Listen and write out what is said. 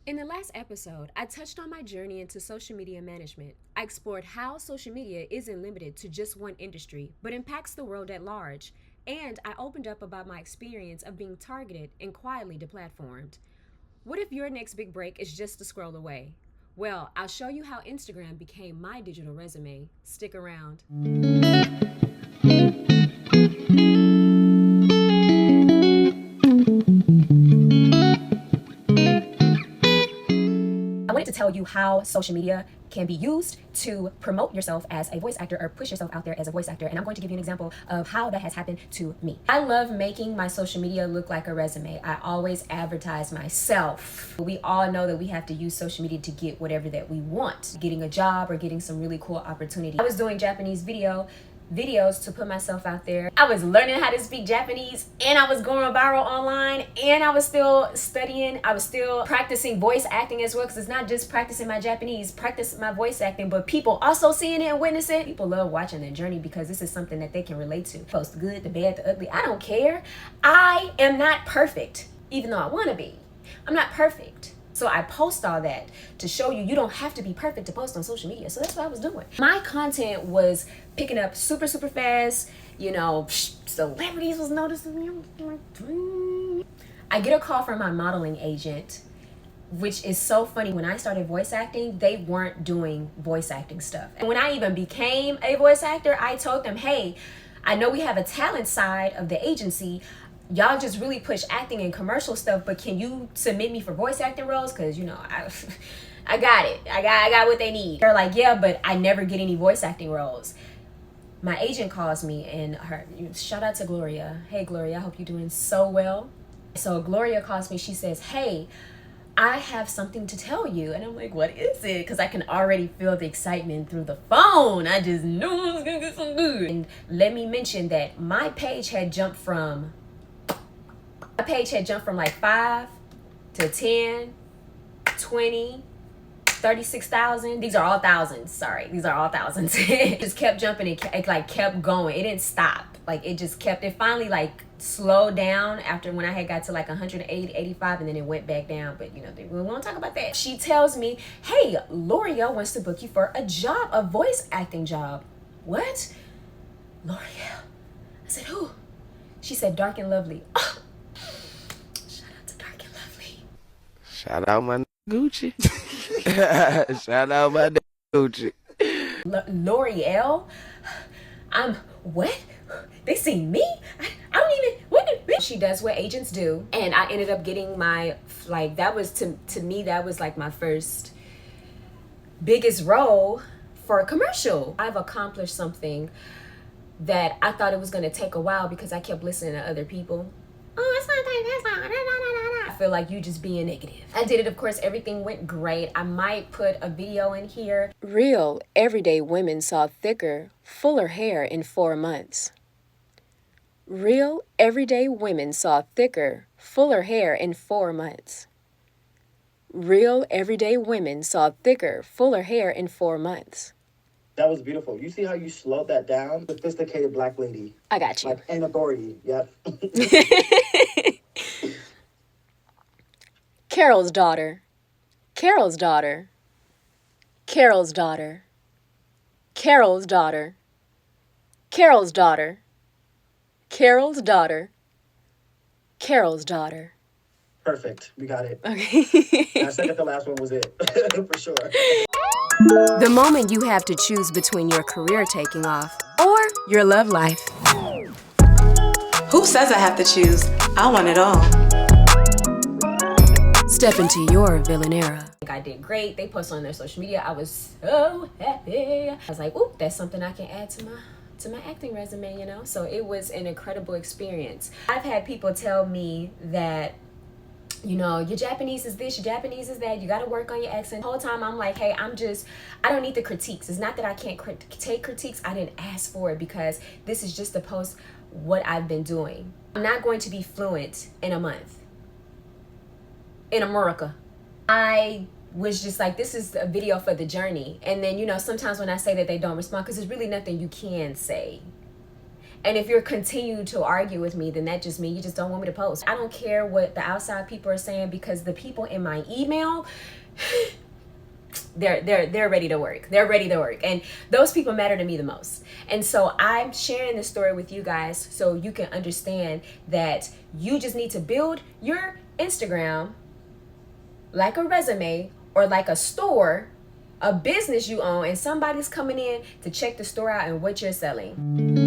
In the last episode, I touched on my journey into social media management. I explored how social media isn't limited to just one industry, but impacts the world at large. And I opened up about my experience of being targeted and quietly deplatformed. What if your next big break is just a scroll away? Well, I'll show you how Instagram became my digital resume. Stick around. I wanted to tell you how social media can be used to promote yourself as a voice actor or push yourself out there as a voice actor. And I'm going to give you an example of how that has happened to me. I love making my social media look like a resume. I always advertise myself. We all know that we have to use social media to get whatever that we want. Getting a job or getting some really cool opportunity. I was doing Japanese videos to put myself out there. I was learning how to speak Japanese, and I was going viral online, and I was still studying. I was still practicing voice acting as well, because it's not just practicing my Japanese, practice my voice acting, but people also seeing it and witnessing it. People love watching their journey because this is something that they can relate to. Post the good, the bad, the ugly. I don't care. I am not perfect, even though I want to be. I'm not perfect. So I post all that to show you don't have to be perfect to post on social media. So that's what I was doing. My content was picking up super fast. You know, celebrities was noticing me. I get a call from my modeling agent, which is so funny. When I started voice acting, they weren't doing voice acting stuff. And when I even became a voice actor, I told them, hey, I know we have a talent side of the agency. Y'all just really push acting and commercial stuff, but can you submit me for voice acting roles? Because, I got it. I got what they need. They're like, yeah, but I never get any voice acting roles. My agent calls me, and shout out to Gloria. Hey, Gloria, I hope you're doing so well. So Gloria calls me. She says, hey, I have something to tell you. And I'm like, what is it? Because I can already feel the excitement through the phone. I just knew I was going to get some good. And let me mention that my page had jumped from like 5 to 10, 20, 36,000. These are all thousands. Sorry, these are all thousands. It just kept jumping. It like kept going. It didn't stop. Like it just kept. It finally like slowed down after when I had got to like 180, 85, and then it went back down. But we won't talk about that. She tells me, hey, L'Oreal wants to book you for a job, a voice acting job. What? L'Oreal. I said, who? She said, Dark and Lovely. Oh. Shout out my Gucci. Shout out my Gucci. L'Oreal? What? They see me? I don't even, what? She does what agents do. And I ended up getting that was, to me, that was like my first biggest role for a commercial. I've accomplished something that I thought it was going to take a while because I kept listening to other people. Oh, it's not that. I feel like you just being negative. I did it, of course, everything went great. I might put a video in here. Real everyday women saw thicker, fuller hair in 4 months. Real everyday women saw thicker, fuller hair in 4 months. Real everyday women saw thicker, fuller hair in 4 months. That was beautiful. You see how you slowed that down? Sophisticated black lady. I got you. Like an authority. Yep. Carol's daughter. Carol's daughter. Carol's daughter. Carol's daughter. Carol's daughter. Carol's daughter. Carol's daughter. Perfect. We got it. Okay. I said that the last one was it. For sure. The moment you have to choose between your career taking off or your love life. Who says I have to choose? I want it all. Step into your villain era. I did great. They posted on their social media. I was so happy. I was like, ooh, that's something I can add to my acting resume, So it was an incredible experience. I've had people tell me that, your Japanese is this, your Japanese is that, you got to work on your accent. The whole time I'm like, hey, I don't need the critiques. It's not that I can't take critiques. I didn't ask for it because this is just to post what I've been doing. I'm not going to be fluent in a month in America. I was just like, this is a video for the journey. And then, sometimes when I say that, they don't respond because there's really nothing you can say. And if you're continuing to argue with me, then that just means you just don't want me to post. I don't care what the outside people are saying, because the people in my email, they're ready to work. They're ready to work. And those people matter to me the most. And so I'm sharing this story with you guys so you can understand that you just need to build your Instagram like a resume, or like a store, a business you own, and somebody's coming in to check the store out and what you're selling.